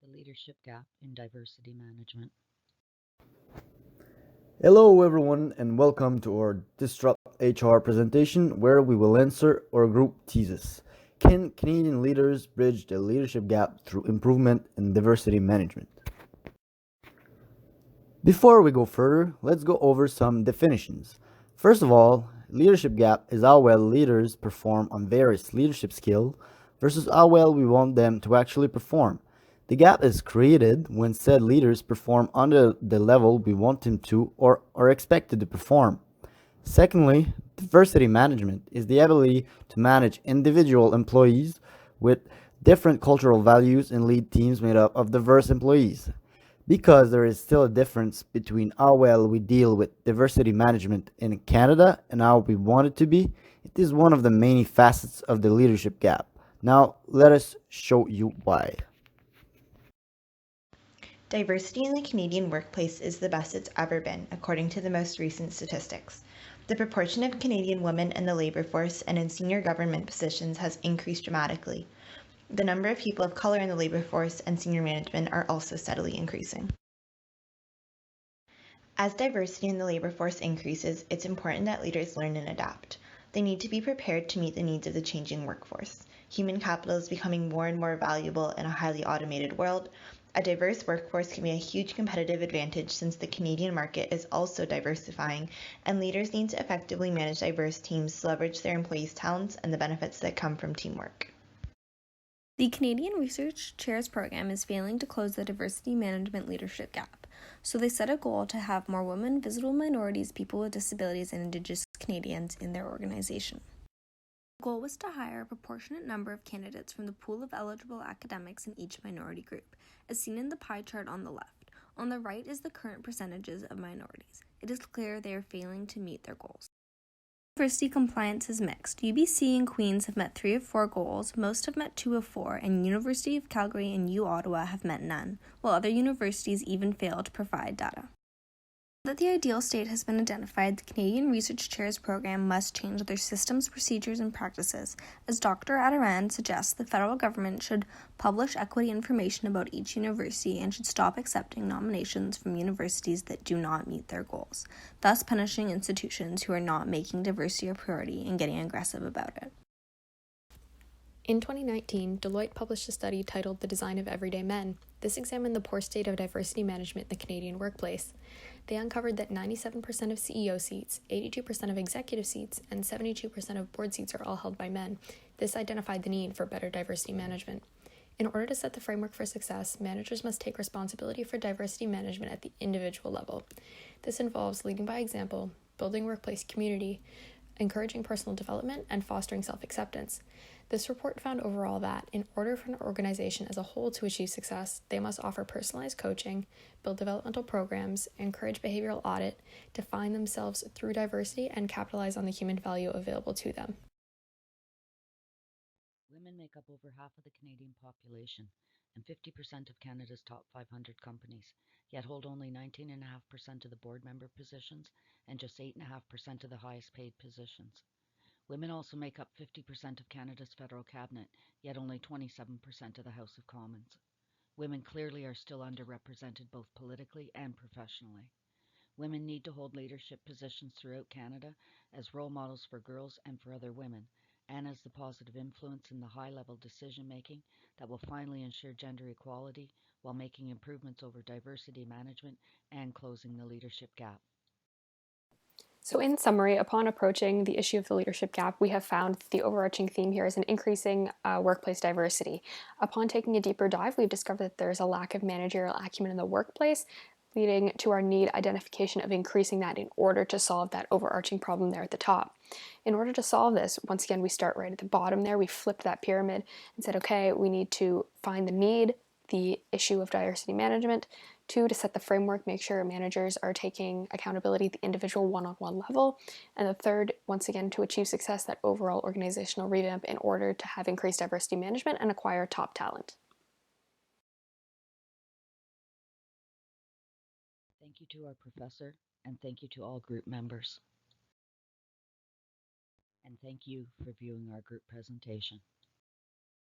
The leadership gap in diversity management. Hello, everyone, and welcome to our Disrupt HR presentation where we will answer our group thesis. Can Canadian leaders bridge the leadership gap through improvement in diversity management? Before we go further, let's go over some definitions. First of all, leadership gap is how well leaders perform on various leadership skills versus how well we want them to actually perform. The gap is created when said leaders perform under the level we want them to or are expected to perform. Secondly, diversity management is the ability to manage individual employees with different cultural values and lead teams made up of diverse employees. Because there is still a difference between how well we deal with diversity management in Canada and how we want it to be, it is one of the many facets of the leadership gap. Now, let us show you why. Diversity in the Canadian workplace is the best it's ever been, according to the most recent statistics. The proportion of Canadian women in the labor force and in senior government positions has increased dramatically. The number of people of color in the labor force and senior management are also steadily increasing. As diversity in the labor force increases, it's important that leaders learn and adapt. They need to be prepared to meet the needs of the changing workforce. Human capital is becoming more and more valuable in a highly automated world. A diverse workforce can be a huge competitive advantage since the Canadian market is also diversifying, and leaders need to effectively manage diverse teams to leverage their employees' talents and the benefits that come from teamwork. The Canadian Research Chairs Program is failing to close the diversity management leadership gap, so they set a goal to have more women, visible minorities, people with disabilities, and Indigenous Canadians in their organization. The goal was to hire a proportionate number of candidates from the pool of eligible academics in each minority group, as seen in the pie chart on the left. On the right is the current percentages of minorities. It is clear they are failing to meet their goals. University compliance is mixed. UBC and Queen's have met 3 of 4 goals, most have met 2 of 4, and University of Calgary and U Ottawa have met none, while other universities even fail to provide data. Now that the ideal state has been identified, the Canadian Research Chairs Program must change their systems, procedures, and practices. As Dr. Adarand suggests, the federal government should publish equity information about each university and should stop accepting nominations from universities that do not meet their goals, thus punishing institutions who are not making diversity a priority and getting aggressive about it. In 2019, Deloitte published a study titled The Design of Everyday Men. This examined the poor state of diversity management in the Canadian workplace. They uncovered that 97% of CEO seats, 82% of executive seats, and 72% of board seats are all held by men. This identified the need for better diversity management. In order to set the framework for success, managers must take responsibility for diversity management at the individual level. This involves leading by example, building workplace community, encouraging personal development, and fostering self-acceptance. This report found overall that, in order for an organization as a whole to achieve success, they must offer personalized coaching, build developmental programs, encourage behavioral audit, define themselves through diversity, and capitalize on the human value available to them. Women make up over half of the Canadian population and 50% of Canada's top 500 companies, yet hold only 19.5% of the board member positions and just 8.5% of the highest paid positions. Women also make up 50% of Canada's federal cabinet, yet only 27% of the House of Commons. Women clearly are still underrepresented both politically and professionally. Women need to hold leadership positions throughout Canada as role models for girls and for other women, and as the positive influence in the high-level decision-making that will finally ensure gender equality while making improvements over diversity management and closing the leadership gap. So in summary, upon approaching the issue of the leadership gap, we have found that the overarching theme here is an increasing workplace diversity. Upon taking a deeper dive, we've discovered that there's a lack of managerial acumen in the workplace, leading to our need identification of increasing that in order to solve that overarching problem there at the top. In order to solve this, once again, we start right at the bottom there. We flipped that pyramid and said, okay, we need to find the need, the issue of diversity management. 2, to set the framework, make sure managers are taking accountability at the individual one-on-one level. And the 3rd, once again, to achieve success, that overall organizational revamp in order to have increased diversity management and acquire top talent. Thank you to our professor, and thank you to all group members. And thank you for viewing our group presentation.